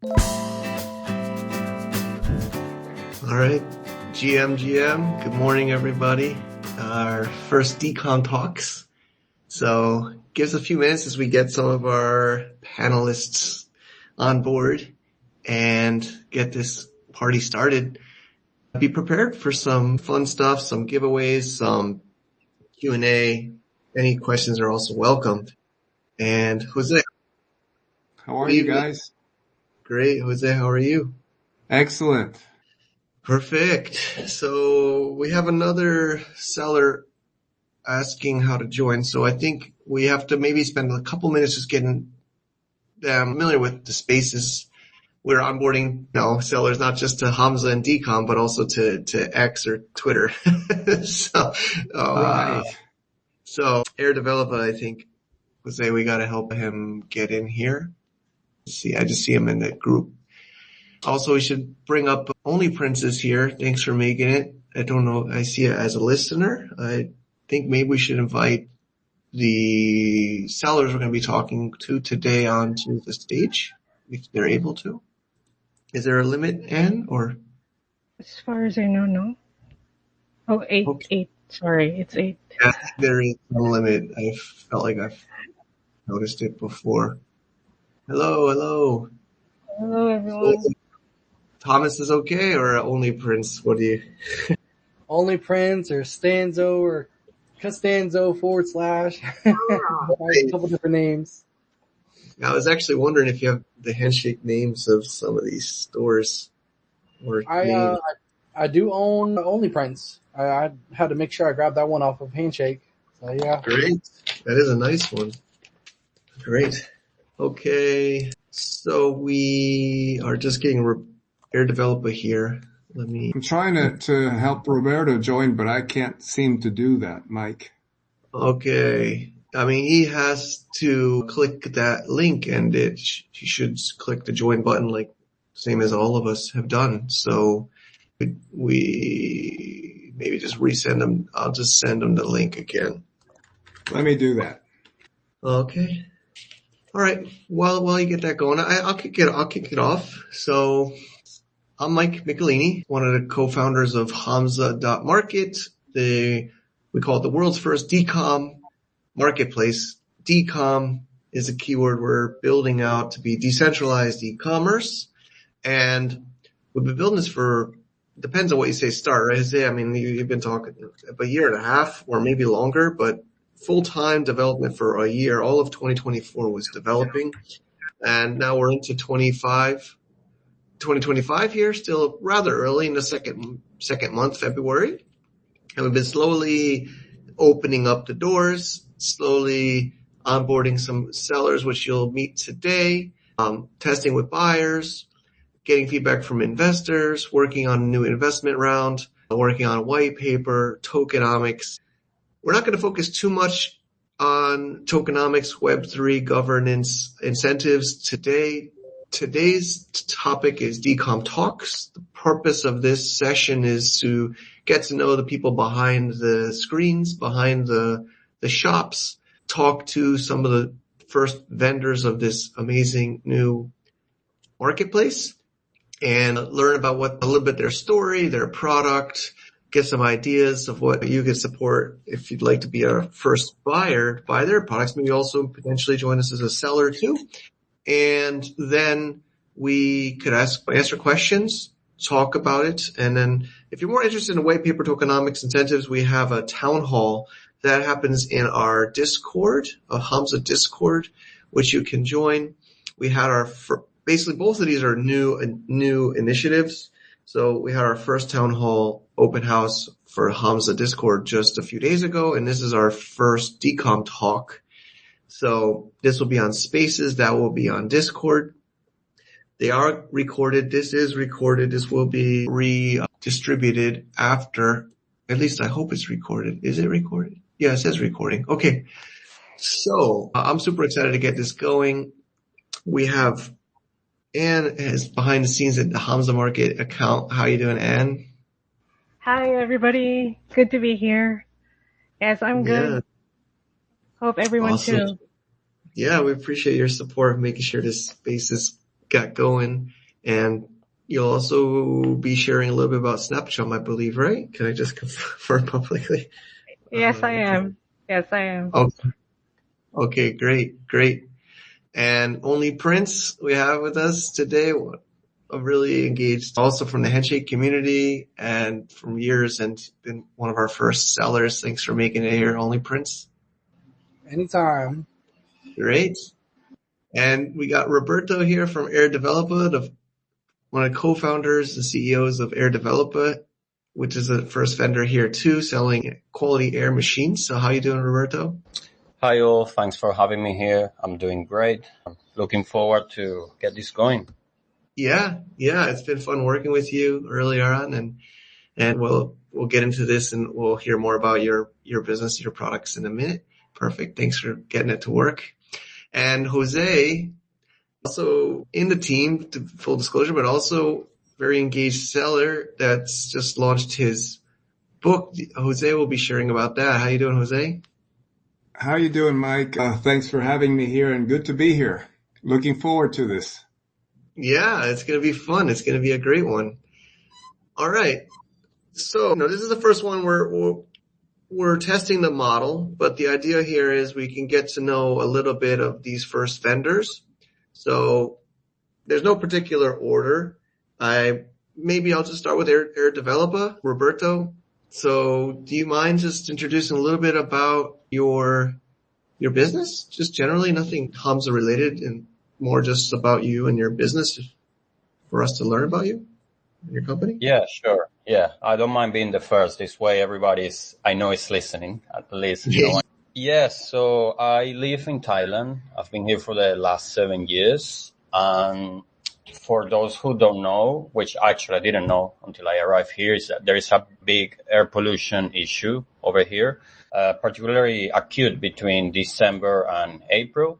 All right, GM, good morning, everybody. Our first Decom talks. So give us a few minutes as we get some of our panelists on board and get this party started. Be prepared for some fun stuff, some giveaways, some Q&A. Any questions are also welcomed. And Jose. How are you guys? Great. Jose, how are you? Excellent. Perfect. So we have another seller asking how to join. So I think we have to maybe spend a couple minutes just getting them familiar with the spaces. We're onboarding, sellers not just to Hamza and Decom, but also to X or Twitter. Right. So Air Developer, I think, Jose, we got to help him get in here. See, I just see him in the group. Also, we should bring up Only Prince is here. Thanks for making it. I don't know. I see it as a listener. I think maybe we should invite the sellers we're going to be talking to today onto the stage if they're able to. Is there a limit, Anne, or? As far as I know, no. Oh, eight. Okay. 8. Sorry, it's 8. Yeah, there is no limit. I felt like I've noticed it before. Hello. Hello, everyone. So, Thomas is okay, or Only Prince? What do you? Only Prince or Stanzo or Costanzo / a couple different names. I was actually wondering if you have the handshake names of some of these stores. Or I do own Only Prince. I had to make sure I grabbed that one off of Handshake. So yeah. Great. That is a nice one. Great. Okay. So we are just getting Air Developer here. I'm trying to help Roberto join, but I can't seem to do that, Mike. Okay. I mean, he has to click that link and he should click the join button like same as all of us have done. So we maybe just resend him. I'll just send him the link again. Let me do that. Okay. All right. While you get that going, I'll kick it off. So I'm Mike Michelini, one of the co-founders of Hamza.market. We call it the world's first Decom marketplace. Decom is a keyword we're building out to be decentralized e-commerce. And we've been building this for, depends on what you say start, right? I mean, you've been talking a year and a half or maybe longer, but full-time development for a year. All of 2024 was developing. And now we're into 2025 here, still rather early in the second month, February. And we've been slowly opening up the doors, slowly onboarding some sellers, which you'll meet today, testing with buyers, getting feedback from investors, working on a new investment round, working on a white paper, tokenomics. We're not going to focus too much on tokenomics, Web3 governance incentives today. Today's topic is Decom Talks. The purpose of this session is to get to know the people behind the screens, behind the shops, talk to some of the first vendors of this amazing new marketplace, and learn about a little bit their story, their product, get some ideas of what you can support if you'd like to be a first buyer, buy their products. Maybe also potentially join us as a seller too. And then we could answer questions, talk about it. And then if you're more interested in white paper tokenomics incentives, we have a town hall that happens in our Discord, a Hamza Discord, which you can join. We had basically both of these are new initiatives. So we had our first town hall open house for Hamza Discord just a few days ago. And this is our first Decom talk. So this will be on Spaces. That will be on Discord. They are recorded. This is recorded. This will be redistributed after. At least I hope it's recorded. Is it recorded? Yeah, it says recording. Okay. So I'm super excited to get this going. We have Anne is behind the scenes at the Hamza Market account. How you doing, Anne? Hi, everybody. Good to be here. Yes, I'm good. Yeah. Hope everyone Awesome. too. Yeah, we appreciate your support, making sure this space is got going. And you'll also be sharing a little bit about Snapchat, I believe, right? Can I just confirm publicly? Yes, I am. Yes, I am. Okay, great. And only Prince we have with us today, really engaged also from the Handshake community and from years, and been one of our first sellers. Thanks for making it here, only Prince. Anytime. Great. And we got Roberto here from Air Developer, one of the co-founders and CEOs of Air Developer, which is the first vendor here too, selling quality air machines. So how you doing, Roberto? Hi all, thanks for having me here. I'm doing great. I'm looking forward to get this going. Yeah, it's been fun working with you earlier on, and we'll get into this and we'll hear more about your business, your products in a minute. Perfect. Thanks for getting it to work. And Jose, also in the team, to full disclosure, but also very engaged seller that's just launched his book. Jose will be sharing about that. How you doing, Jose? How you doing, Mike? Thanks for having me here, and good to be here. Looking forward to this. Yeah, it's going to be fun. It's going to be a great one. All right. So, this is the first one we're testing the model, but the idea here is we can get to know a little bit of these first vendors. So there's no particular order. Maybe I'll just start with Air Developer, Roberto. So do you mind just introducing a little bit about your business? Just generally, nothing Hamza related, and more just about you and your business for us to learn about you and your company? Yeah, sure. Yeah, I don't mind being the first. This way I know is listening, at least. Yes, so I live in Thailand. I've been here for the last 7 years. And for those who don't know, which actually I didn't know until I arrived here, is that there is a big air pollution issue over here, particularly acute between December and April,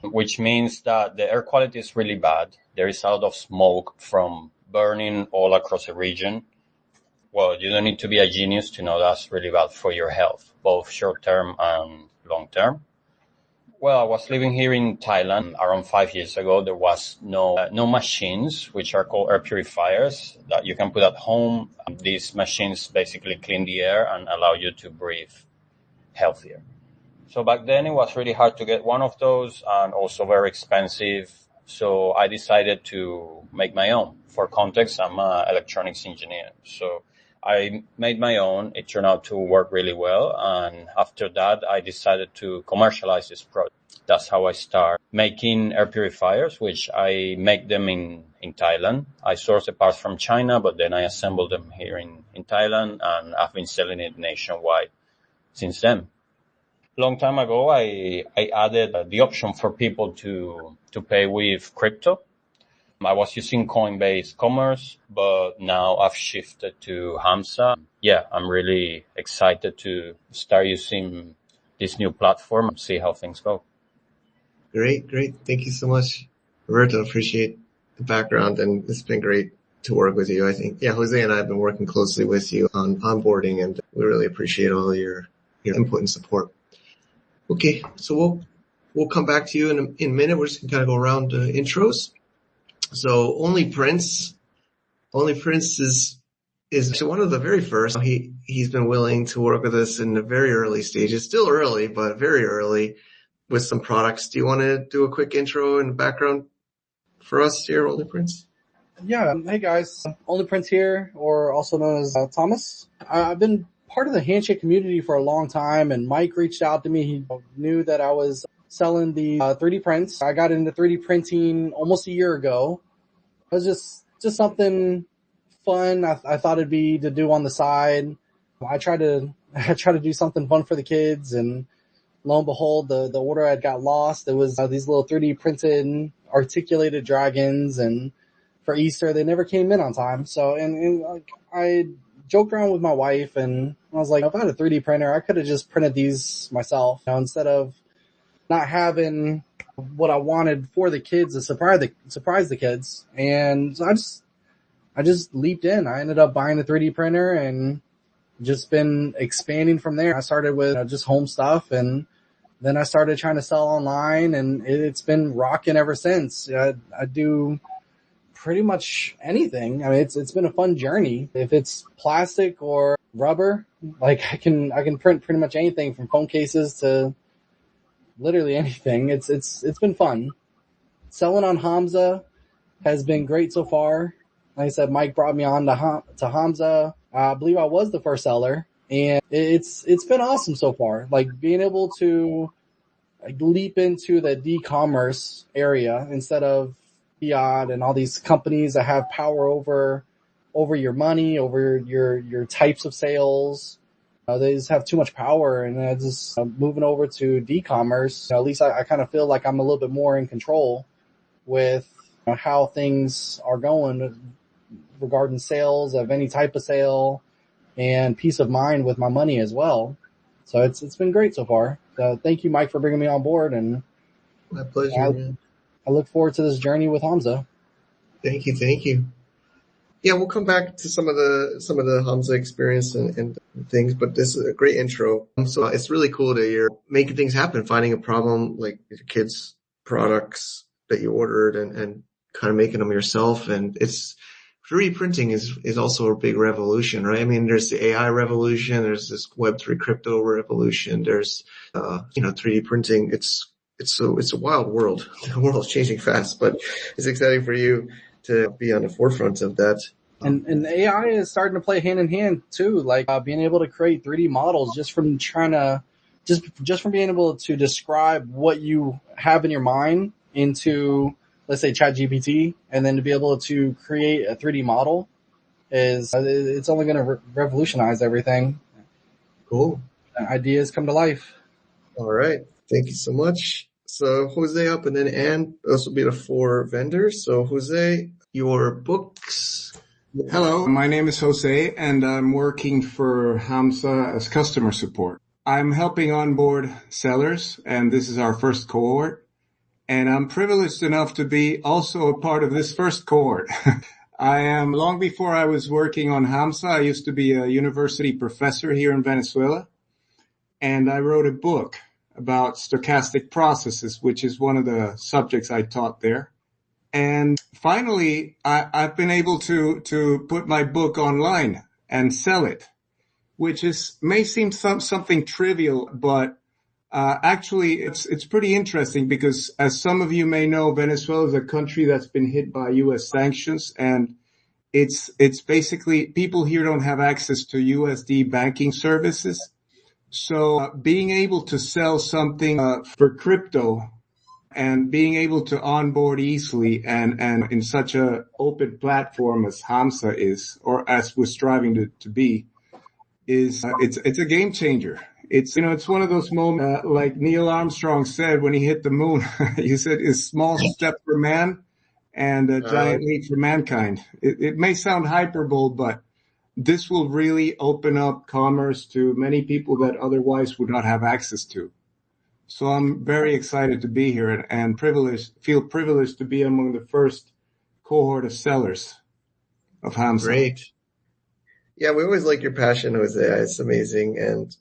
which means that the air quality is really bad. There is a lot of smoke from burning all across the region. Well, you don't need to be a genius to know that's really bad for your health, both short-term and long-term. Well, I was living here in Thailand around 5 years ago. There was no machines, which are called air purifiers, that you can put at home. These machines basically clean the air and allow you to breathe healthier. So back then it was really hard to get one of those and also very expensive. So I decided to make my own. For context, I'm an electronics engineer. So I made my own. It turned out to work really well. And after that, I decided to commercialize this product. That's how I start making air purifiers, which I make them in Thailand. I source the parts from China, but then I assemble them here in Thailand, and I've been selling it nationwide since then. Long time ago, I added the option for people to pay with crypto. I was using Coinbase Commerce, but now I've shifted to Hamza. Yeah, I'm really excited to start using this new platform and see how things go. Great. Thank you so much, Roberto. Appreciate the background, and it's been great to work with you. I think, Jose and I have been working closely with you on onboarding, and we really appreciate all your input and support. Okay, so we'll come back to you in a minute. We're just gonna kind of go around intros. So only Prince is actually one of the very first. He's been willing to work with us in the very early stages, still early, but very early, with some products. Do you want to do a quick intro and background for us here, Only Prince? Yeah. Hey guys, Only Prince here, or also known as Thomas. I've been part of the Handshake community for a long time, and Mike reached out to me. He knew that I was selling the 3D prints. I got into 3D printing almost a year ago. It was just something fun. I thought it'd be to do on the side. I try to do something fun for the kids, and lo and behold, the order had got lost. It was these little 3D printed articulated dragons, and for Easter they never came in on time. So and I joked around with my wife, and I was like, if I had a 3D printer, I could have just printed these myself, instead of not having what I wanted for the kids to surprise the kids. And so I just leaped in. I ended up buying a 3D printer and just been expanding from there. I started with just home stuff, and Then I started trying to sell online, and it's been rocking ever since. I do pretty much anything. I mean, it's been a fun journey. If it's plastic or rubber, like I can print pretty much anything from phone cases to literally anything. It's been fun. Selling on Hamza has been great so far. Like I said, Mike brought me on to Hamza. I believe I was the first seller, and it's been awesome so far. Like being able to leap into the e-commerce area instead of fiat and all these companies that have power over your money, over your types of sales. They just have too much power, and just moving over to e-commerce. At least I kind of feel like I'm a little bit more in control with how things are going regarding sales of any type of sale and peace of mind with my money as well. So it's been great so far. Thank you, Mike, for bringing me on board, and My pleasure, man. I look forward to this journey with Hamza. Thank you. Yeah, we'll come back to some of the Hamza experience and things, but this is a great intro. So it's really cool that you're making things happen, finding a problem like your kids' products that you ordered and kind of making them yourself. And it's 3D printing is also a big revolution, right? I mean, there's the AI revolution, there's this Web3 crypto revolution, there's 3D printing. It's a wild world. The world's changing fast, but it's exciting for you to be on the forefront of that. And AI is starting to play hand in hand too, like being able to create 3D models just from being able to describe what you have in your mind into, let's say, ChatGPT, and then to be able to create a 3D model it's only going to revolutionize everything. Cool. Ideas come to life. All right. Thank you so much. So Jose up, and then Anne. Those will be the 4 vendors. So Jose, your books. Hello, my name is Jose, and I'm working for Hamza as customer support. I'm helping onboard sellers, and this is our first cohort. And I'm privileged enough to be also a part of this first cohort. Long before I was working on Hamza, I used to be a university professor here in Venezuela. And I wrote a book about stochastic processes, which is one of the subjects I taught there. And finally, I've been able to put my book online and sell it, which may seem something trivial, but actually it's pretty interesting because, as some of you may know, Venezuela is a country that's been hit by U.S. sanctions, and it's basically people here don't have access to USD banking services. So being able to sell something for crypto and being able to onboard easily and in such a open platform as Hamza is, or as we're striving to be, it's a game changer. It's one of those moments, like Neil Armstrong said when he hit the moon. He said, "A small step for man and a giant leap for mankind." It may sound hyperbole, but this will really open up commerce to many people that otherwise would not have access to. So I'm very excited to be here and feel privileged to be among the first cohort of sellers of Hamza. Great. Yeah, we always like your passion, Jose. It's amazing. And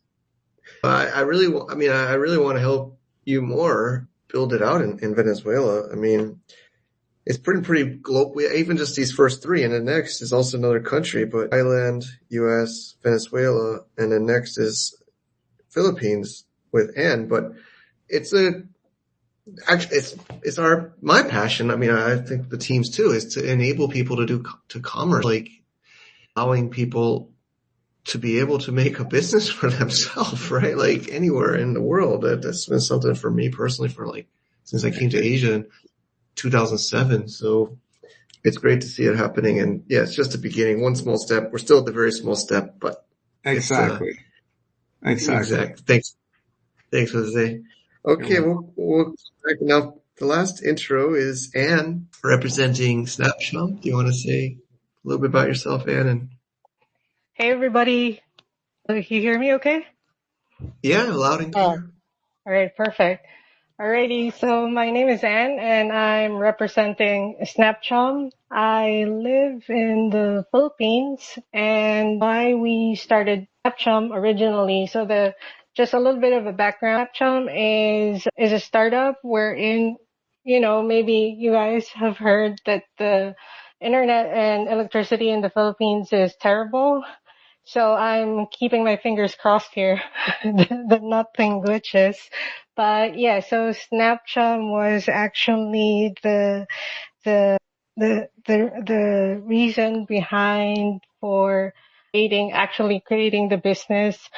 I really want to help you more build it out in Venezuela. I mean, it's pretty global. Even just these first 3, and the next is also another country, but Thailand, US, Venezuela, and then next is Philippines with Anne. But it's my passion. I mean, I think the team's too, is to enable people to commerce, like allowing people to be able to make a business for themselves, right? Like anywhere in the world. That's been something for me personally since I came to Asia in 2007. So it's great to see it happening. And yeah, it's just the beginning, one small step. We're still at the very small step, but Exactly. Thanks, Jose. Okay, we'll back now. The last intro is Anne representing Snapshot. Do you want to say a little bit about yourself, Anne? And Hey, everybody. You hear me okay? yeah, loud and clear. All right, perfect. Alrighty, so my name is Anne, and I'm representing Snapchom. I live in the Philippines, and why we started Snapchom originally. So the just a little bit of a background. Snapchum is a startup wherein, maybe you guys have heard that the internet and electricity in the Philippines is terrible. So I'm keeping my fingers crossed here that nothing glitches. But yeah, so Snapchat was actually the the reason behind for creating the business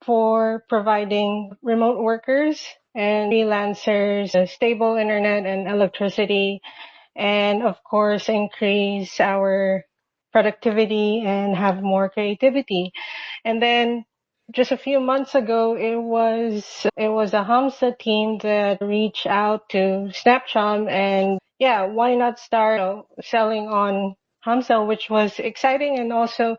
for providing remote workers and freelancers stable internet and electricity, and of course increase our productivity and have more creativity. And then just a few months ago, it was a Hamsa team that reached out to Snapchat, and yeah, why not start selling on Hamsa, which was exciting and also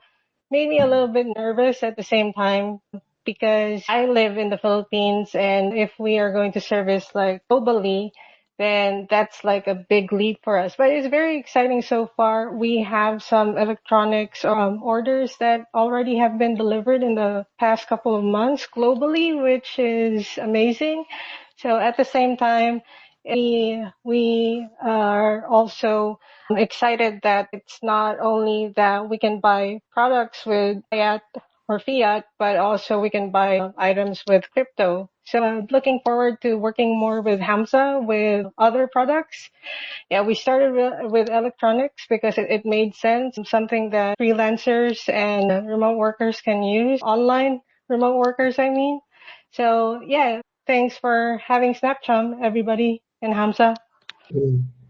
made me a little bit nervous at the same time because I live in the Philippines, and if we are going to service like globally, then that's like a big leap for us. But it's very exciting so far. We have some electronics orders that already have been delivered in the past couple of months globally, which is amazing. So at the same time, we are also excited that it's not only that we can buy products with fiat, but also we can buy items with crypto. So I'm looking forward to working more with Hamza with other products. Yeah, we started with electronics because it made sense, something that freelancers and remote workers can use, online remote workers, I mean. So yeah, thanks for having Snapchat, everybody, and Hamza.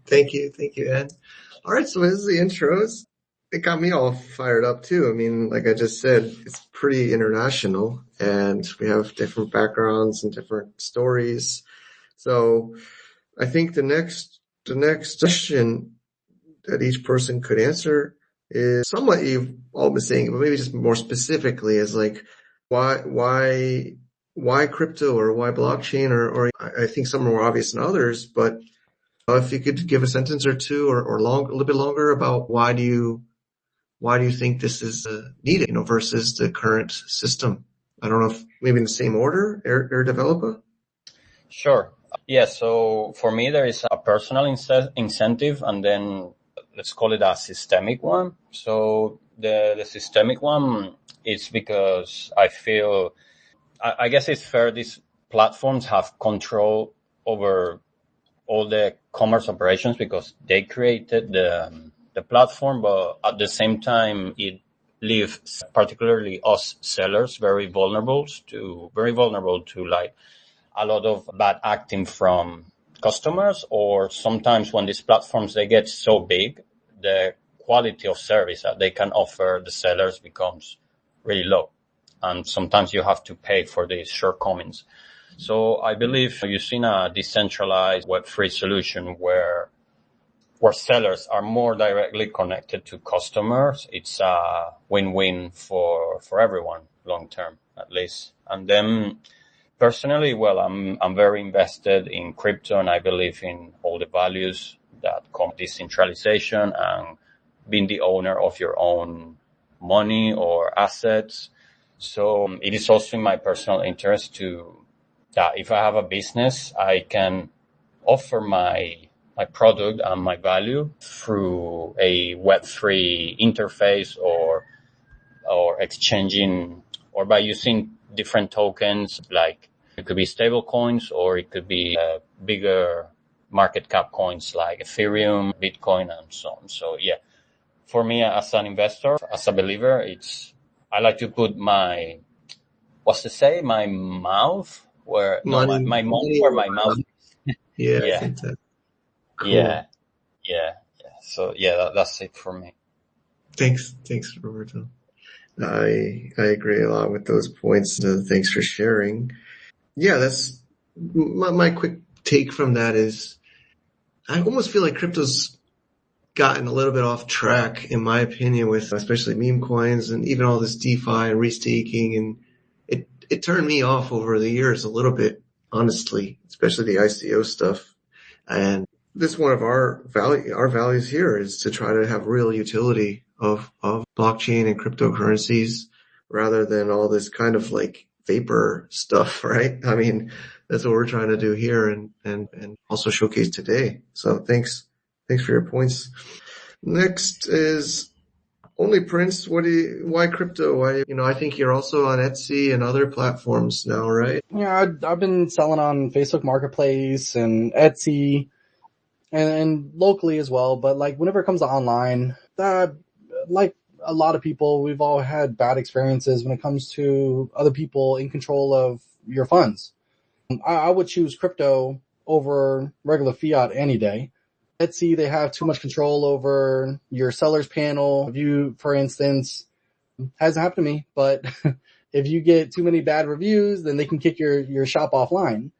Thank you, Ed. All right, so this is the intros. It got me all fired up too. I mean, like I just said, it's pretty international, and we have different backgrounds and different stories. So I think the next question that each person could answer is somewhat you've all been saying, but maybe just more specifically is like, why crypto or why blockchain or I think some are more obvious than others, but if you could give a sentence or two or a little bit longer about why do you think this is needed, versus the current system? I don't know if maybe in the same order, Air Developer? Sure. Yeah, so for me, there is a personal incentive, and then let's call it a systemic one. So the systemic one is because I feel, I guess it's fair, these platforms have control over all the commerce operations because they created the platform, but at the same time, it leaves particularly us sellers very vulnerable to like a lot of bad acting from customers, or sometimes when these platforms, they get so big, the quality of service that they can offer the sellers becomes really low. And sometimes you have to pay for these shortcomings. So I believe using a decentralized Web3 solution where sellers are more directly connected to customers, it's a win-win for everyone long term, at least. And then personally, well, I'm very invested in crypto, and I believe in all the values that come with decentralization and being the owner of your own money or assets. So it is also in my personal interest that if I have a business, I can offer my product and my value through a Web3 interface or exchanging, or by using different tokens, like it could be stable coins, or it could be bigger market cap coins like Ethereum, Bitcoin, and so on. So yeah, for me as an investor, as a believer, I like to put my mouth where, no, my mouth where my mouth. Yeah, I Yeah. think that. Cool. Yeah. So yeah, that's it for me. Thanks, Roberto. I agree a lot with those points. Thanks for sharing. Yeah, that's my quick take from that is I almost feel like crypto's gotten a little bit off track, in my opinion, with especially meme coins and even all this DeFi and restaking, and it turned me off over the years a little bit, honestly, especially the ICO stuff. And this is one of our values here is to try to have real utility of blockchain and cryptocurrencies rather than all this kind of like vapor stuff, right? I mean, that's what we're trying to do here and also showcase today. So thanks for your points. Next is Only Prince. Why crypto? I think you're also on Etsy and other platforms now, right? Yeah, I've been selling on Facebook Marketplace and Etsy and locally as well. But like whenever it comes to online, like a lot of people, we've all had bad experiences when it comes to other people in control of your funds. I would choose crypto over regular fiat any day. Etsy, they have too much control over your seller's panel. If you, for instance, hasn't happened to me, but if you get too many bad reviews, then they can kick your shop offline.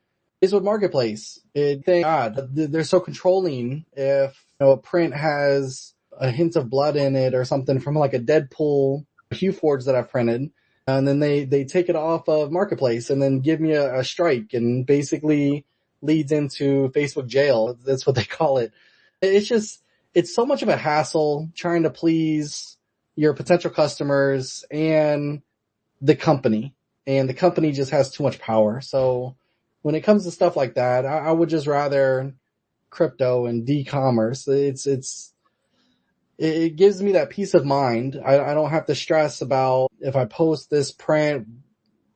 Facebook Marketplace, thank God, they're so controlling. If a print has a hint of blood in it or something from like a Deadpool Hue Forge that I've printed, and then they take it off of Marketplace and then give me a strike and basically leads into Facebook jail. That's what they call it. It's so much of a hassle trying to please your potential customers and the company. And the company just has too much power. So when it comes to stuff like that, I would just rather crypto and e-commerce. It gives me that peace of mind. I don't have to stress about if I post this print,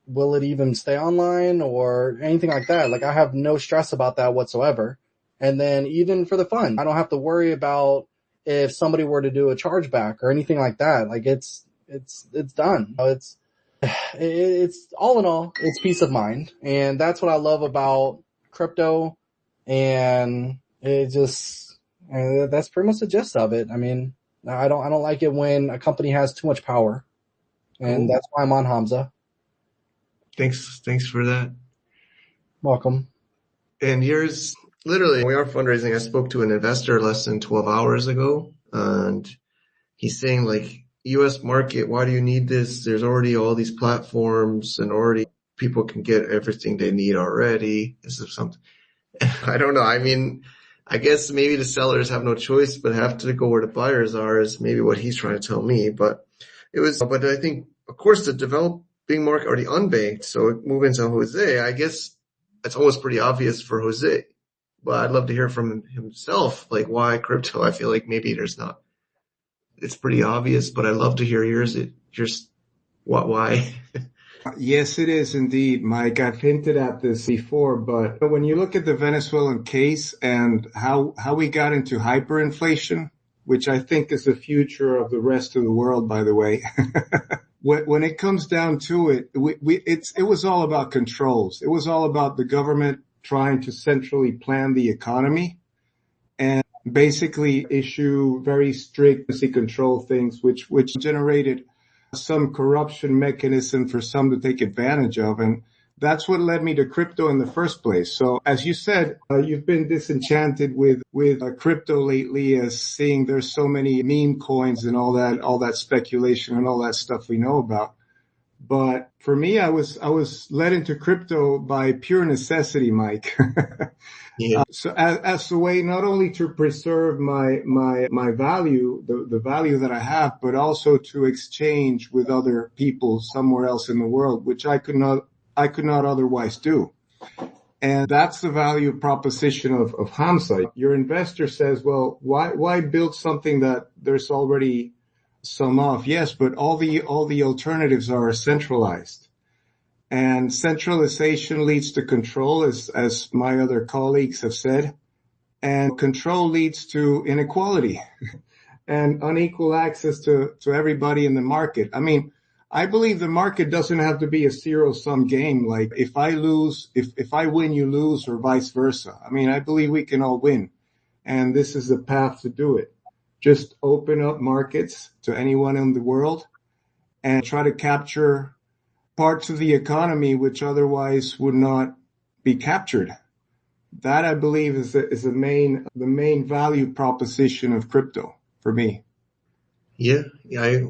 will it even stay online or anything like that. Like I have no stress about that whatsoever. And then even for the fund, I don't have to worry about if somebody were to do a chargeback or anything like that. Like it's done. It's all in all, it's peace of mind. And that's what I love about crypto. And that's pretty much the gist of it. I mean, I don't like it when a company has too much power. And That's why I'm on Hamza. Thanks for that. Welcome. And yours, literally, we are fundraising. I spoke to an investor less than 12 hours ago, and he's saying like, U.S. market, why do you need this? There's already all these platforms and already people can get everything they need already. Is there something? I don't know. I mean, I guess maybe the sellers have no choice but have to go where the buyers are is maybe what he's trying to tell me. But I think, of course, the developing market or the unbanked, so moving to Jose, I guess it's almost pretty obvious for Jose. But I'd love to hear from himself, like why crypto? I feel like maybe there's not. It's pretty obvious, but I'd love to hear yours. Why? Yes, it is indeed, Mike. I've hinted at this before, but when you look at the Venezuelan case and how we got into hyperinflation, which I think is the future of the rest of the world, by the way, when it comes down to it, it was all about controls. It was all about the government trying to centrally plan the economy and basically issue very strict control things, which generated some corruption mechanism for some to take advantage of. And that's what led me to crypto in the first place. So as you said, you've been disenchanted with crypto lately, as seeing there's so many meme coins and all that speculation and all that stuff we know about. But for me, I was led into crypto by pure necessity, Mike. Yeah. So as a way not only to preserve my value, the value that I have, but also to exchange with other people somewhere else in the world, which I could not otherwise do. And that's the value proposition of Hamza. Your investor says, well, why build something that there's already some of? Yes, but all the alternatives are centralized. And centralization leads to control, as my other colleagues have said. And control leads to inequality and unequal access to everybody in the market. I mean, I believe the market doesn't have to be a zero-sum game. Like if I win, you lose, or vice versa. I mean, I believe we can all win. And this is the path to do it. Just open up markets to anyone in the world and try to capture parts of the economy which otherwise would not be captured. That, I believe, is the main value proposition of crypto for me. Yeah. I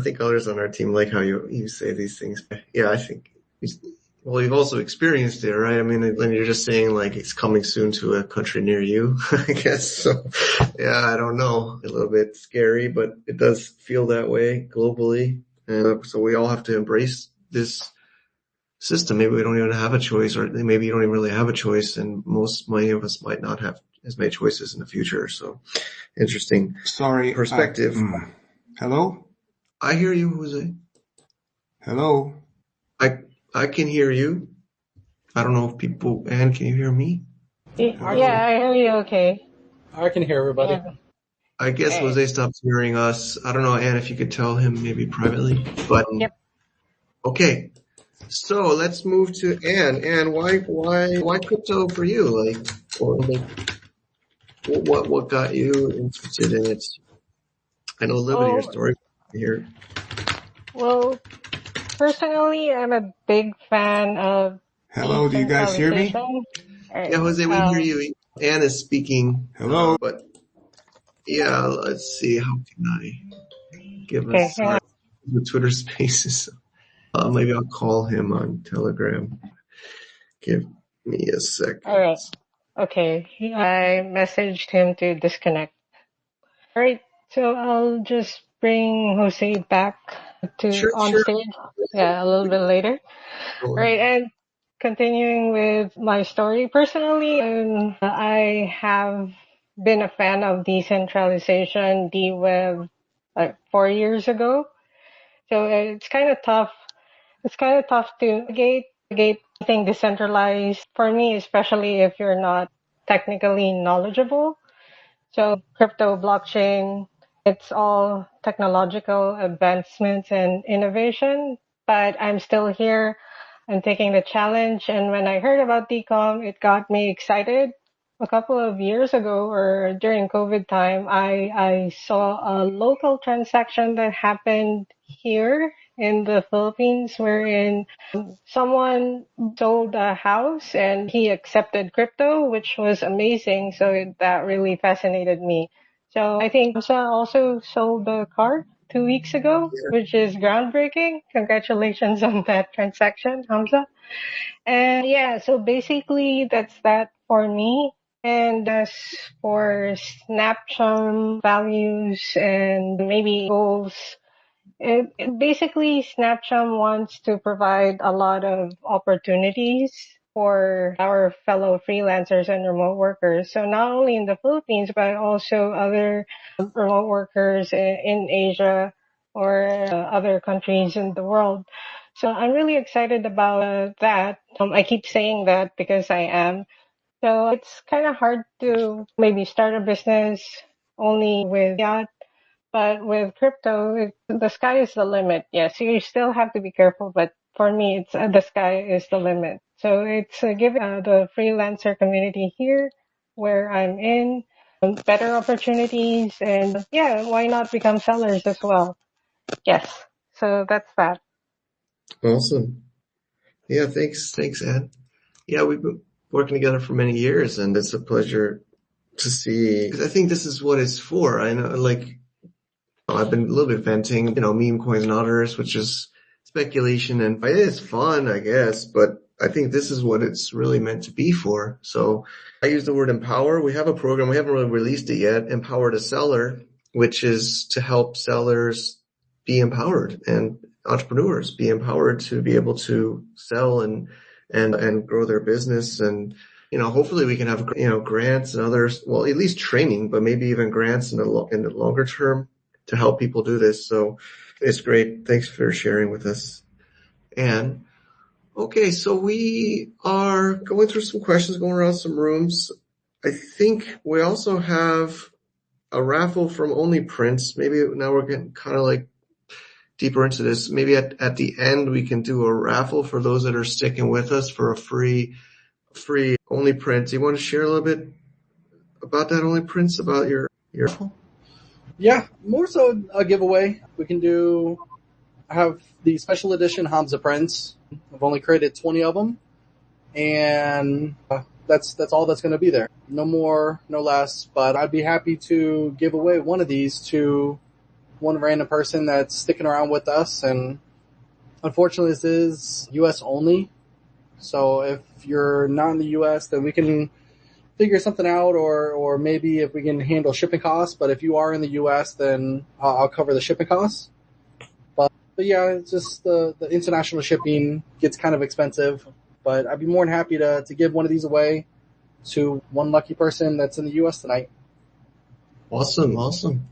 think others on our team like how you say these things. Yeah, I think, well, you've also experienced it, right? I mean, and you're just saying like it's coming soon to a country near you, I guess. So, yeah, I don't know. A little bit scary, but it does feel that way globally. So we all have to embrace this system. Maybe we don't even have a choice, or maybe you don't even really have a choice, and many of us might not have as many choices in the future. So interesting. Sorry. Perspective. Hello? I hear you, Jose. Hello? I can hear you. I don't know if people, Anne, can you hear me? Yeah, I hear you okay. I can hear everybody. Yeah. I guess Jose stopped hearing us. I don't know, Anne, if you could tell him maybe privately. But Yep. Okay. So let's move to Anne. Anne, why crypto for you? What got you interested in it? I know a little bit of your story here. Well, personally, I'm a big fan of Hello, do you guys hear me? Yeah, Jose, we hear you. Anne is speaking. Hello? But yeah, let's see. How can I give us the Twitter Spaces? Maybe I'll call him on Telegram. Give me a second. All right. Okay. I messaged him to disconnect. All right. So I'll just bring Jose back on stage. Yeah, a little bit later. Right. And continuing with my story, personally, I have been a fan of decentralization, D-Web, like 4 years ago. So it's kind of tough. It's kind of tough to navigate anything decentralized for me, especially if you're not technically knowledgeable. So crypto, blockchain, it's all technological advancements and innovation, but I'm still here. I'm taking the challenge. And when I heard about Decom, it got me excited. A couple of years ago or during COVID time, I saw a local transaction that happened here in the Philippines wherein someone sold a house and he accepted crypto, which was amazing. So that really fascinated me. So I think Hamza also sold the car 2 weeks ago, which is groundbreaking. Congratulations on that transaction, Hamza. And yeah, so basically that's that for me. And as for Snapchat values and maybe goals, basically, Snapchat wants to provide a lot of opportunities for our fellow freelancers and remote workers. So not only in the Philippines, but also other remote workers in Asia or other countries in the world. So I'm really excited about that. I keep saying that because I am. So it's kind of hard to maybe start a business only with fiat. But with crypto, the sky is the limit. Yes, you still have to be careful, but for me, it's the sky is the limit. So it's giving the freelancer community here where I'm in better opportunities, and yeah, why not become sellers as well? Yes. So that's that. Awesome. Yeah, thanks, Anne. Yeah, we've been working together for many years, and it's a pleasure to see. Because I think this is what it's for. I know, I've been a little bit venting, meme coins and others, which is speculation, and it is fun, I guess, but I think this is what it's really meant to be for. So I use the word empower. We have a program, we haven't really released it yet, Empower the Seller, which is to help sellers be empowered and entrepreneurs be empowered to be able to sell and grow their business. And hopefully we can have grants and others, well, at least training, but maybe even grants in the longer term to help people do this. So it's great. Thanks for sharing with us. And okay, so we are going through some questions, going around some rooms. I think we also have a raffle from Only Prince. Maybe now we're getting kind of deeper into this. Maybe at the end we can do a raffle for those that are sticking with us for a free Only Prince. You want to share a little bit about that, Only Prince, about your raffle? Yeah, more so a giveaway. We can have the special edition Hamza Prince. I've only created 20 of them, and that's all that's going to be there. No more, no less. But I'd be happy to give away one of these to one random person that's sticking around with us. And unfortunately, this is U.S. only. So if you're not in the U.S., then we can figure something out, or maybe if we can handle shipping costs. But if you are in the U.S., then I'll cover the shipping costs. But But yeah, it's just the international shipping gets kind of expensive. But I'd be more than happy to give one of these away to one lucky person that's in the U.S. tonight. Awesome.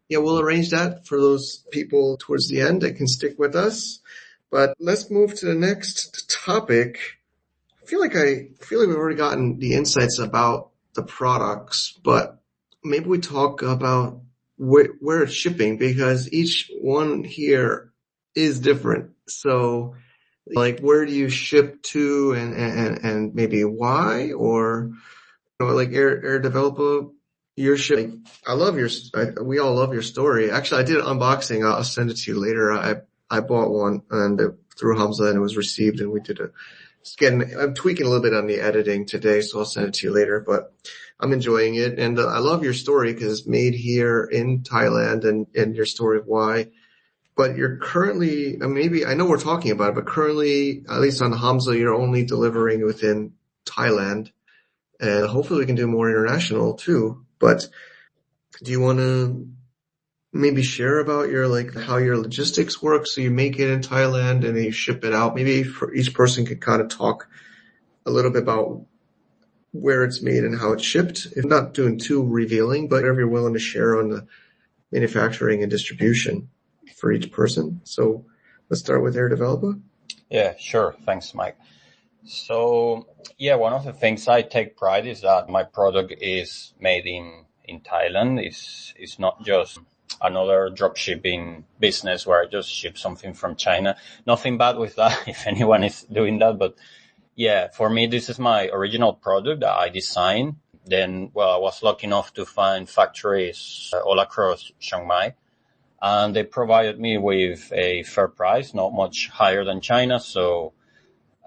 Yeah, we'll arrange that for those people towards the end that can stick with us. But let's move to the next topic. I feel like we've already gotten the insights about the products, but maybe we talk about where it's shipping, because each one here is different. So, like, where do you ship to, and maybe why, or like Air Developer, your shipping. We all love your story. Actually, I did an unboxing. I'll send it to you later. I bought one and through Hamza, and it was received, and we did I'm tweaking a little bit on the editing today, so I'll send it to you later, but I'm enjoying it. And I love your story because it's made here in Thailand, and your story of why. But you're currently, maybe, I know we're talking about it, but currently, at least on Hamza, you're only delivering within Thailand. And hopefully we can do more international too. But do you want to maybe share about how your logistics work? So you make it in Thailand and then you ship it out. Maybe for each person could kind of talk a little bit about where it's made and how it's shipped. If not doing too revealing, but whatever you're willing to share on the manufacturing and distribution for each person. So let's start with Air Developer. Yeah, sure. Thanks, Mike. So, yeah, one of the things I take pride is that my product is made in Thailand. It's not just another dropshipping business where I just ship something from China. Nothing bad with that if anyone is doing that. But yeah, for me, this is my original product that I designed. Then, well, I was lucky enough to find factories all across Chiang Mai. And they provided me with a fair price, not much higher than China. So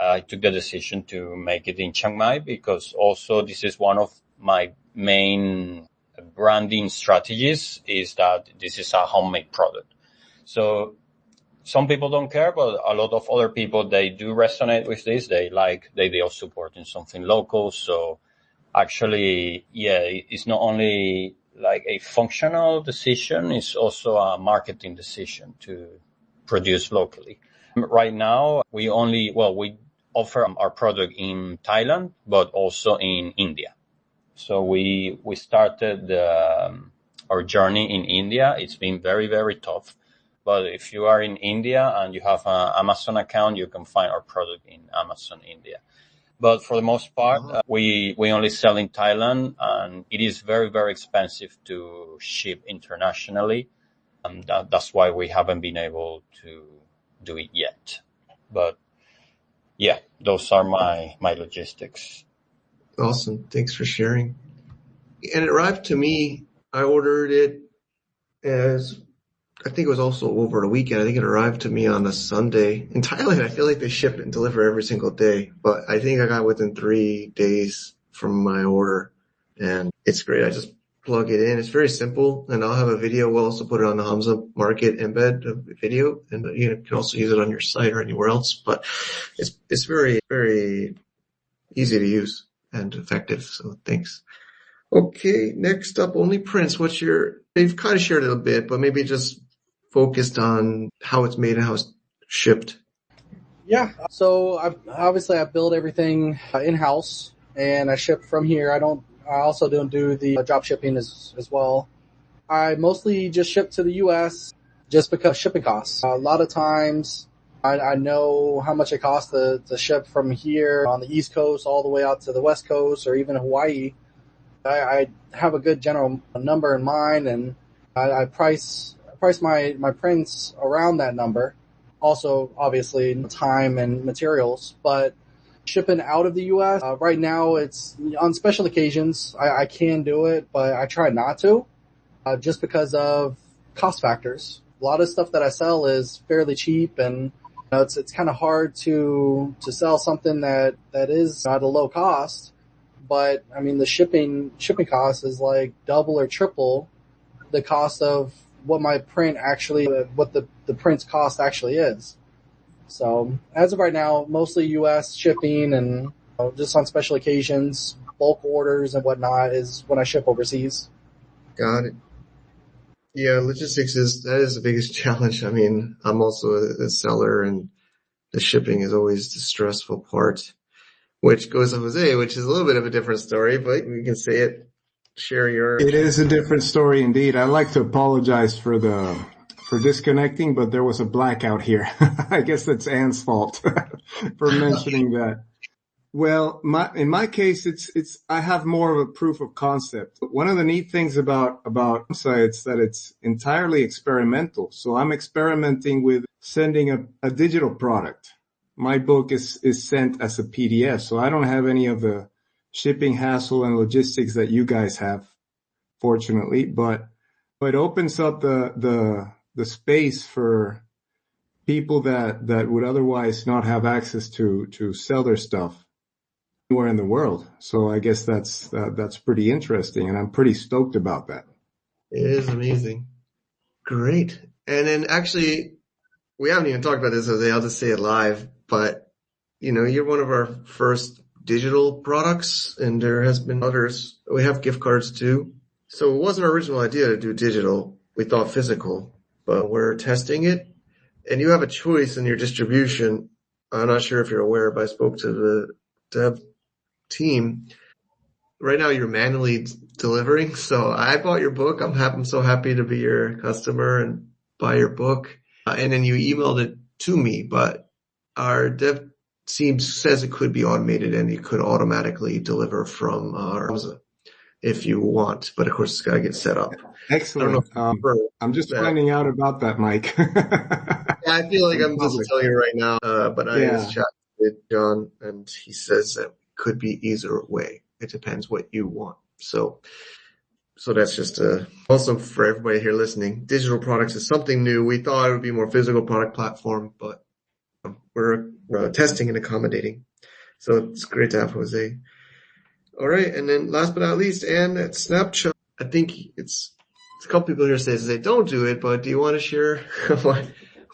I took the decision to make it in Chiang Mai because also this is one of my main branding strategies, is that this is a homemade product. So some people don't care, but a lot of other people, they do resonate with this. They like the idea of supporting something local. So actually, yeah, it's not only like a functional decision, it's also a marketing decision to produce locally. Right now, we offer our product in Thailand, but also in India. So we started our journey in India. It's been very, very tough. But if you are in India and you have an Amazon account, you can find our product in Amazon India. But for the most part, we only sell in Thailand, and it is very, very expensive to ship internationally. That's why we haven't been able to do it yet. But yeah, those are my logistics. Awesome. Thanks for sharing. And it arrived to me. I ordered it I think it was also over the weekend. I think it arrived to me on a Sunday. In Thailand, I feel like they ship and deliver every single day, but I think I got within 3 days from my order, and it's great. I just plug it in. It's very simple, and I'll have a video. We'll also put it on the Hamza Market embed video, and you can also use it on your site or anywhere else, but it's very, very easy to use and effective. So thanks. Okay, next up, Only Prince. You've kind of shared it a bit, but maybe just focused on how it's made and how it's shipped. Yeah, so I build everything in-house and I ship from here. I also don't do the drop shipping as well. I mostly just ship to the US just because shipping costs. A lot of times I know how much it costs to ship from here on the East Coast all the way out to the West Coast or even Hawaii. I have a good general number in mind, and I price my prints around that number. Also, obviously, time and materials. But shipping out of the U.S., right now, it's on special occasions, I can do it, but I try not to, just because of cost factors. A lot of stuff that I sell is fairly cheap, and it's kind of hard to sell something that is at a low cost. But I mean, the shipping cost is like double or triple the cost of what my print what the print's cost actually is. So as of right now, mostly U.S. shipping, and just on special occasions, bulk orders and whatnot is when I ship overseas. Got it. Yeah, logistics that is the biggest challenge. I mean, I'm also a seller, and the shipping is always the stressful part, which goes to Jose, which is a little bit of a different story, but we can say it. Share your. It is a different story indeed. I'd like to apologize for disconnecting, but there was a blackout here. I guess that's Anne's fault for mentioning that. Well, in my case, I have more of a proof of concept. One of the neat things about websites that it's entirely experimental. So I'm experimenting with sending a digital product. My book is sent as a PDF. So I don't have any of the shipping hassle and logistics that you guys have, fortunately, but it opens up the space for people that would otherwise not have access to sell their stuff anywhere in the world. So I guess that's pretty interesting, and I'm pretty stoked about that. It is amazing. Great. And then actually, we haven't even talked about this, Jose. I'll just say it live, but you're one of our first digital products, and there has been others. We have gift cards too. So it wasn't our original idea to do digital. We thought physical, but we're testing it, and you have a choice in your distribution. I'm not sure if you're aware, but I spoke to the dev team. Right now you're manually delivering. So I bought your book. I'm so happy to be your customer and buy your book. And then you emailed it to me, but our dev team says it could be automated and you could automatically deliver from Amazon if you want. But of course it's got to get set up. Excellent. I'm just finding out about that, Mike. Yeah, I feel like I'm just telling you right now. But I just chatted with John and he says that could be either way. It depends what you want. So that's just also for everybody here listening. Digital products is something new. We thought it would be more physical product platform, but we're testing and accommodating. So it's great to have Jose. All right, and then last but not least, Anne at Snapchat. I think it's a couple people here say they don't do it, but do you want to share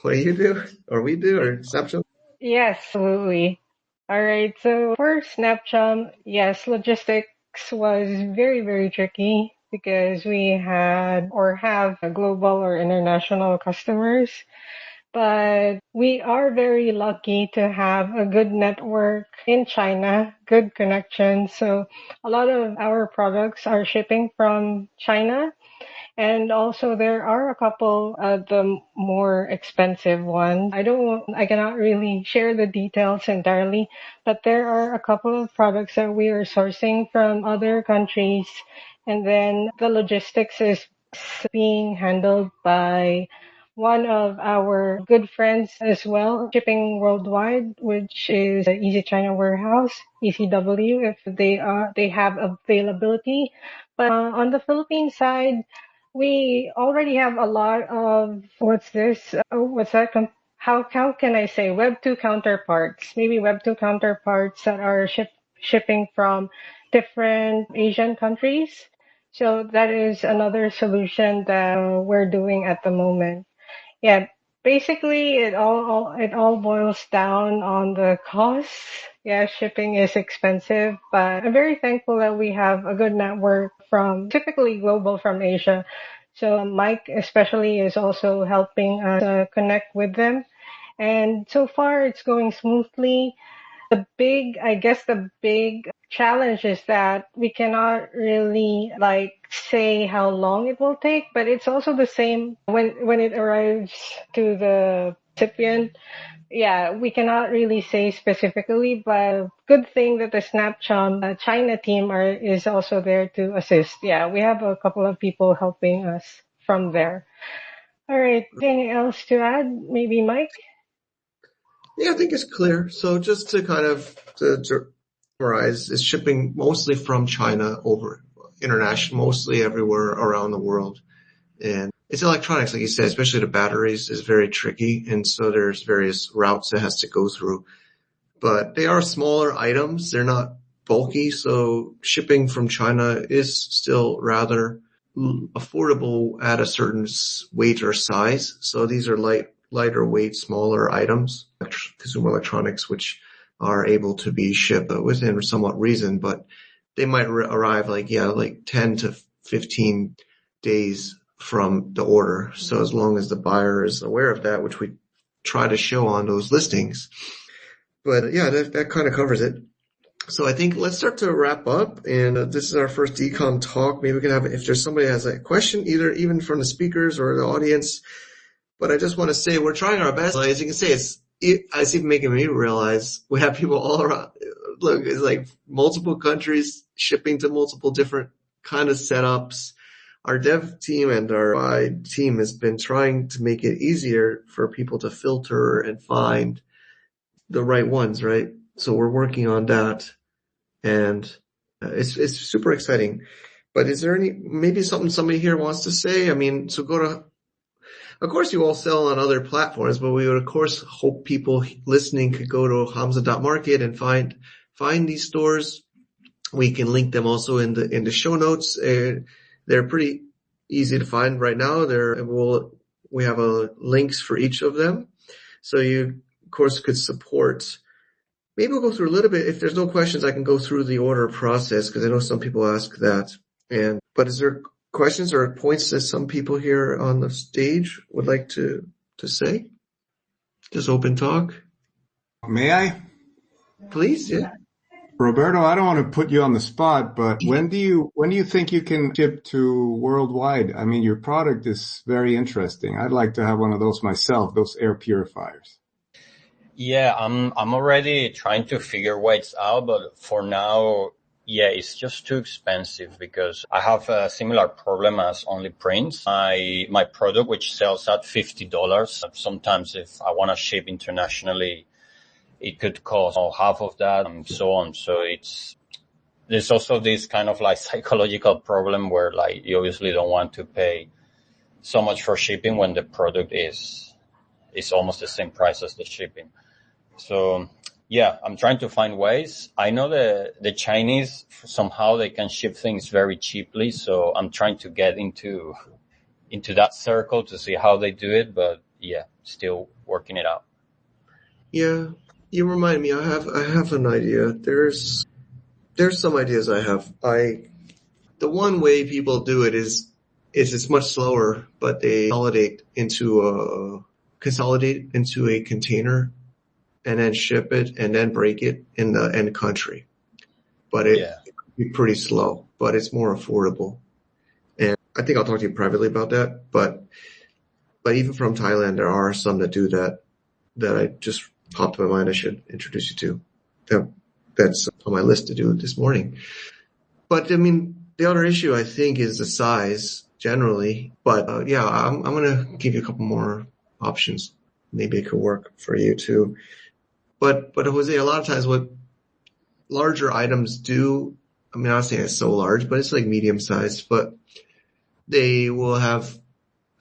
what you do or we do or Snapchat? Yes, absolutely. All right. So for Snapchat, yes, logistics was very, very tricky because we had or have a global or international customers. But we are very lucky to have a good network in China, good connections. So a lot of our products are shipping from China. And also there are a couple of the more expensive ones. I cannot really share the details entirely, but there are a couple of products that we are sourcing from other countries. And then the logistics is being handled by one of our good friends as well, shipping worldwide, which is the Easy China Warehouse, ECW, if they have availability. But on the Philippine side, we already have a lot of what's this? What's that? How can I say Web2 counterparts? Maybe Web2 counterparts that are shipping from different Asian countries. So that is another solution that we're doing at the moment. Yeah, basically it all boils down on the costs. Yeah, shipping is expensive, but I'm very thankful that we have a good network from typically global from Asia. So Mike especially is also helping us connect with them. And so far it's going smoothly. I guess the big challenge is that we cannot really say how long it will take, but it's also the same when it arrives to the recipient. Yeah, we cannot really say specifically, but good thing that the Snapchat China team is also there to assist. Yeah, we have a couple of people helping us from there. All right, anything else to add? Maybe Mike? Yeah, I think it's clear. So just to kind of to summarize, is shipping mostly from China over international, mostly everywhere around the world. And it's electronics, like you said, especially the batteries is very tricky. And so there's various routes it has to go through. But they are smaller items. They're not bulky. So shipping from China is still rather affordable at a certain weight or size. So these are lighter weight, smaller items, consumer electronics, which are able to be shipped within somewhat reason, but they might arrive like 10 to 15 days from the order. So as long as the buyer is aware of that, which we try to show on those listings. But yeah, that kind of covers it. So I think let's start to wrap up. And this is our first Decom talk. Maybe we can have, if there's somebody has a question, even from the speakers or the audience. But I just want to say we're trying our best. As you can say, it's even making me realize we have people all around. Look, it's like multiple countries shipping to multiple different kind of setups. Our dev team and our UI team has been trying to make it easier for people to filter and find the right ones, right? So we're working on that, and it's super exciting. But is there maybe something somebody here wants to say? I mean, so of course you all sell on other platforms, but we would of course hope people listening could go to hamza.market and find these stores. We can link them also in the show notes. They're pretty easy to find right now. We have links for each of them. So you of course could support. Maybe we'll go through a little bit. If there's no questions, I can go through the order process because I know some people ask that. But is there questions or points that some people here on the stage would like to say? Just open talk. May I? Please, yeah. Roberto, I don't want to put you on the spot, but when do you think you can ship to worldwide? I mean, your product is very interesting. I'd like to have one of those myself, those air purifiers. Yeah, I'm already trying to figure ways out, but for now, yeah, it's just too expensive because I have a similar problem as Only Prints. My product, which sells at $50, sometimes if I want to ship internationally, it could cost half of that and so on. So there's also this kind of like psychological problem where like you obviously don't want to pay so much for shipping when the product is almost the same price as the shipping. So yeah, I'm trying to find ways. I know the Chinese, somehow they can ship things very cheaply. So I'm trying to get into that circle to see how they do it. But yeah, still working it out. Yeah, you remind me. I have an idea. There's some ideas I have. The one way people do it is it's much slower, but they consolidate into a container and then ship it and then break it in the end country. But it'd be pretty slow, but it's more affordable. And I think I'll talk to you privately about that. But even from Thailand, there are some that do that I just popped in my mind I should introduce you to. That's on my list to do this morning. But I mean, the other issue I think is the size generally. But yeah, I'm going to give you a couple more options. Maybe it could work for you too. But Jose, a lot of times what larger items do, I mean, I'm not saying it's so large, but it's like medium sized, but they will have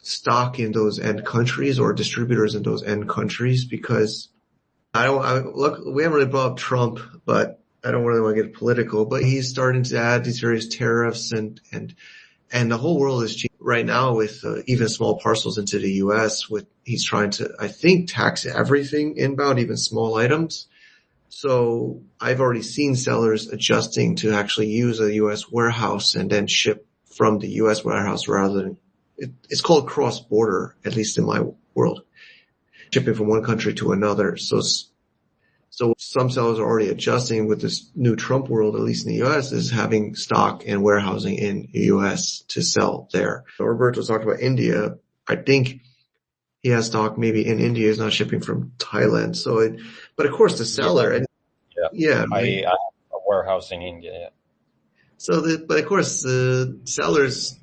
stock in those end countries or distributors in those end countries because we haven't really brought up Trump, but I don't really want to get political, but he's starting to add these various tariffs and the whole world is changing right now with even small parcels into the U.S. He's trying to, I think, tax everything inbound, even small items. So I've already seen sellers adjusting to actually use a U.S. warehouse and then ship from the U.S. warehouse rather than, it's called cross-border, at least in my world, shipping from one country to another. So some sellers are already adjusting with this new Trump world, at least in the U.S., is having stock and warehousing in the U.S. to sell there. Roberto was talking about India. I think he has stock maybe in India. He's not shipping from Thailand. But of course the seller. Yeah. I have a warehouse in India. Yeah. But of course the sellers,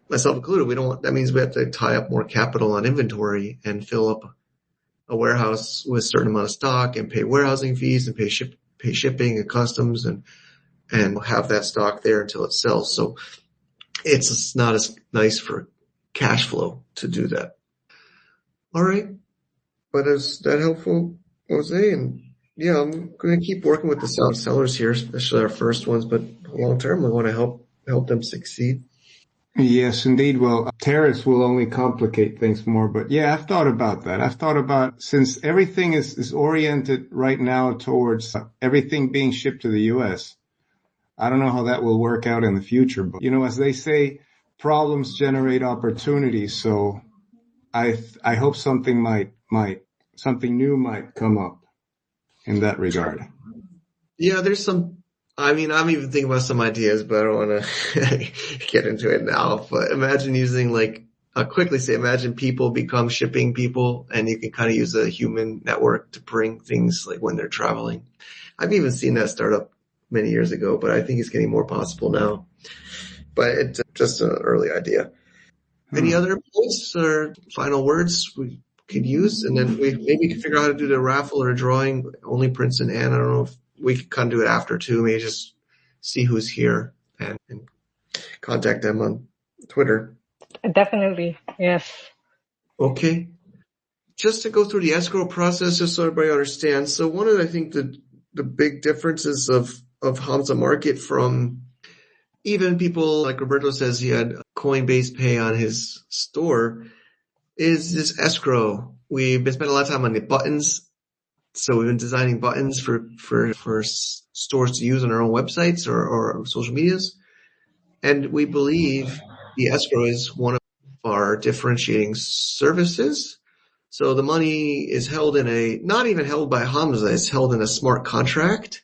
myself included, that means we have to tie up more capital on inventory and fill up a warehouse with a certain amount of stock and pay warehousing fees and pay shipping and customs and have that stock there until it sells. So it's not as nice for cash flow to do that. All right. But is that helpful, Jose? And yeah, I'm going to keep working with the sellers here, especially our first ones, but long term, we want to help them succeed. Yes, indeed. Well, tariffs will only complicate things more, but yeah, I've thought about that. Since everything is oriented right now towards everything being shipped to the U.S., I don't know how that will work out in the future, but as they say, problems generate opportunities. So I hope something something new might come up in that regard. Yeah, there's some, I mean, I'm even thinking about some ideas, but I don't want to get into it now. But imagine using I'll quickly say, imagine people become shipping people and you can kind of use a human network to bring things like when they're traveling. I've even seen that start up many years ago, but I think it's getting more possible now. But it's just an early idea. Any other points or final words we could use? And then we maybe could figure out how to do the raffle or a drawing, only Prince and Anne. I don't know if we could kind of do it after too. Maybe just see who's here and contact them on Twitter. Definitely, yes. Okay. Just to go through the escrow process, just so everybody understands. So one of, I think, the big differences of Hamza Market from even people like Roberto says he had Coinbase Pay on his store is this escrow. We've been spending a lot of time on the buttons. So we've been designing buttons for stores to use on our own websites or social medias. And we believe the escrow is one of our differentiating services. So the money is held not even held by Hamza, it's held in a smart contract,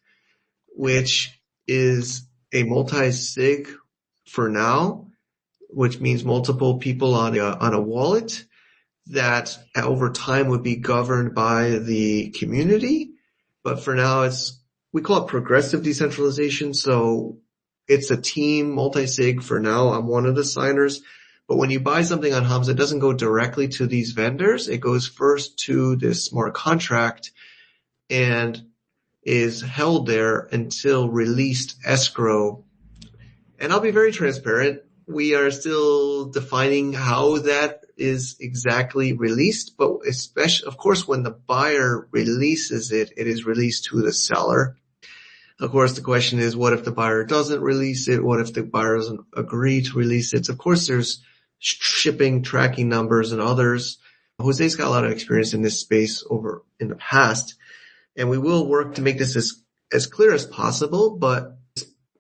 which is a multi-sig for now, which means multiple people on a wallet that over time would be governed by the community. But for now, we call it progressive decentralization. So it's a team multi-sig for now. I'm one of the signers. But when you buy something on Hamza, it doesn't go directly to these vendors. It goes first to this smart contract and is held there until released escrow. And I'll be very transparent. We are still defining how that is exactly released, but especially, of course, when the buyer releases it, it is released to the seller. Of course, the question is, what if the buyer doesn't release it? What if the buyer doesn't agree to release it? So of course, there's shipping tracking numbers and others. Jose's got a lot of experience in this space over in the past, and we will work to make this as clear as possible. But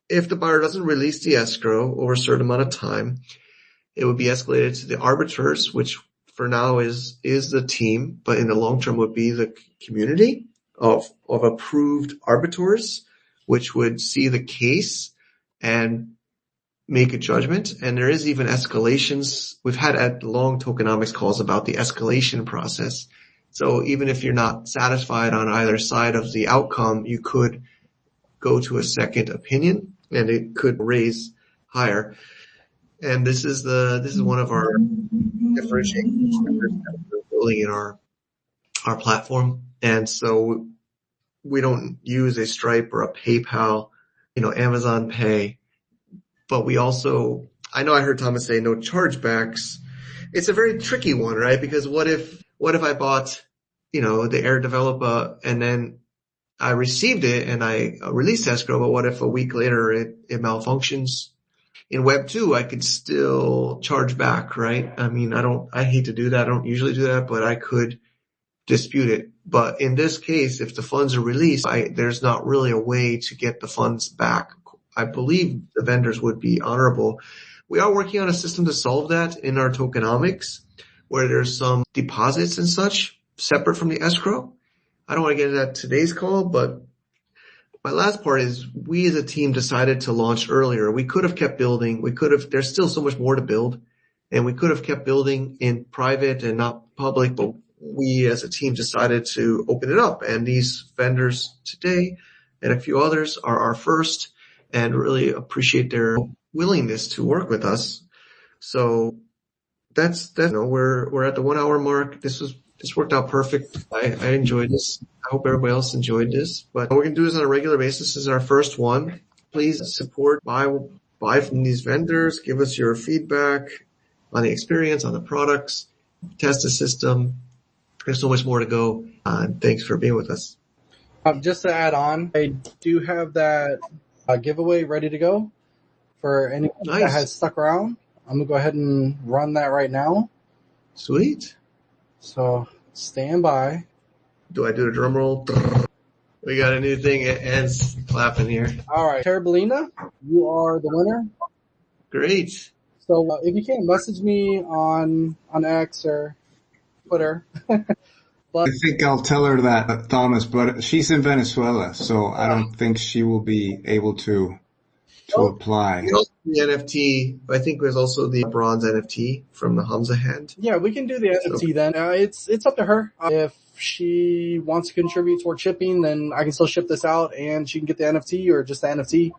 if the buyer doesn't release the escrow over a certain amount of time, it would be escalated to the arbiters, which for now is the team, but in the long term would be the community of approved arbiters, which would see the case and make a judgment. And there is even escalations. We've had long tokenomics calls about the escalation process. So even if you're not satisfied on either side of the outcome, you could go to a second opinion and it could raise higher. And this is one of our differentiating factors that we're building in our platform. And so we don't use a Stripe or a PayPal, Amazon Pay, but we also, I know I heard Thomas say no chargebacks. It's a very tricky one, right? Because what if I bought, the Air Developer and then I received it and I released escrow, but what if a week later it malfunctions? In Web 2, I could still charge back, right? I mean, I hate to do that. I don't usually do that, but I could dispute it. But in this case, if the funds are released, there's not really a way to get the funds back. I believe the vendors would be honorable. We are working on a system to solve that in our tokenomics, where there's some deposits and such separate from the escrow. I don't want to get into that today's call, but my last part is we as a team decided to launch earlier. We could have kept building. There's still so much more to build, and we could have kept building in private and not public, but we as a team decided to open it up. And these vendors today and a few others are our first, and really appreciate their willingness to work with us. So we're at the 1 hour mark. This worked out perfect. I enjoyed this. I hope everybody else enjoyed this. But we're going to do this on a regular basis. This is our first one. Please support, buy from these vendors. Give us your feedback on the experience, on the products, test the system. There's so much more to go. Thanks for being with us. Just to add on, I do have that giveaway ready to go for anyone that has stuck around. I'm going to go ahead and run that right now. Sweet. So stand by. Do I do a drum roll? We got a new thing. Ed's clapping here. All right. Terribolina, you are the winner. Great. So if you can message me on X or Twitter. I think I'll tell her that, Thomas, but she's in Venezuela, so I don't think she will be able to apply. The NFT, I think there's also the bronze NFT from the Hamza hand. Yeah, we can do the NFT then. It's up to her. If she wants to contribute toward shipping, then I can still ship this out and she can get the NFT or just the NFT.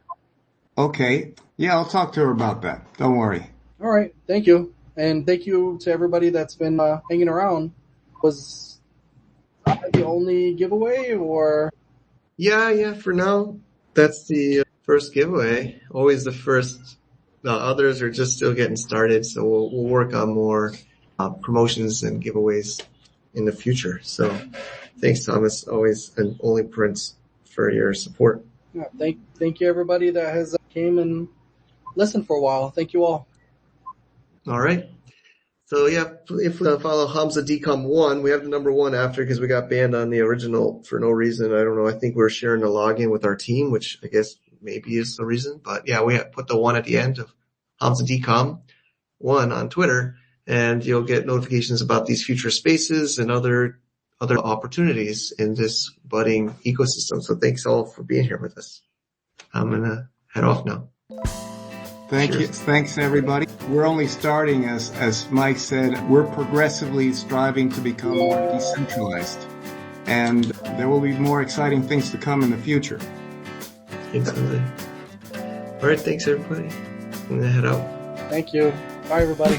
Okay. Yeah, I'll talk to her about that. Don't worry. All right. Thank you. And thank you to everybody that's been hanging around. Was that the only giveaway or? Yeah, for now, that's the first giveaway. Always the first. The others are just still getting started, so we'll work on more promotions and giveaways in the future. So thanks, Thomas, always and Only Prince, for your support. Yeah, thank you everybody that has came and listened for a while. Thank you all. All right. So yeah, if we follow Hamza Decom 1, we have the number 1 after because we got banned on the original for no reason. I don't know. I think we're sharing the login with our team, which I guess maybe is the reason. But yeah, we put the 1 at the end of Hamza Decom 1 on Twitter, and you'll get notifications about these future spaces and other opportunities in this budding ecosystem. So thanks all for being here with us. I'm gonna head off now. Thank you. Thanks, everybody. We're only starting, as Mike said, we're progressively striving to become more decentralized. And there will be more exciting things to come in the future. Thanks, Jose. All right, thanks, everybody. I'm going to head out. Thank you. Bye, everybody.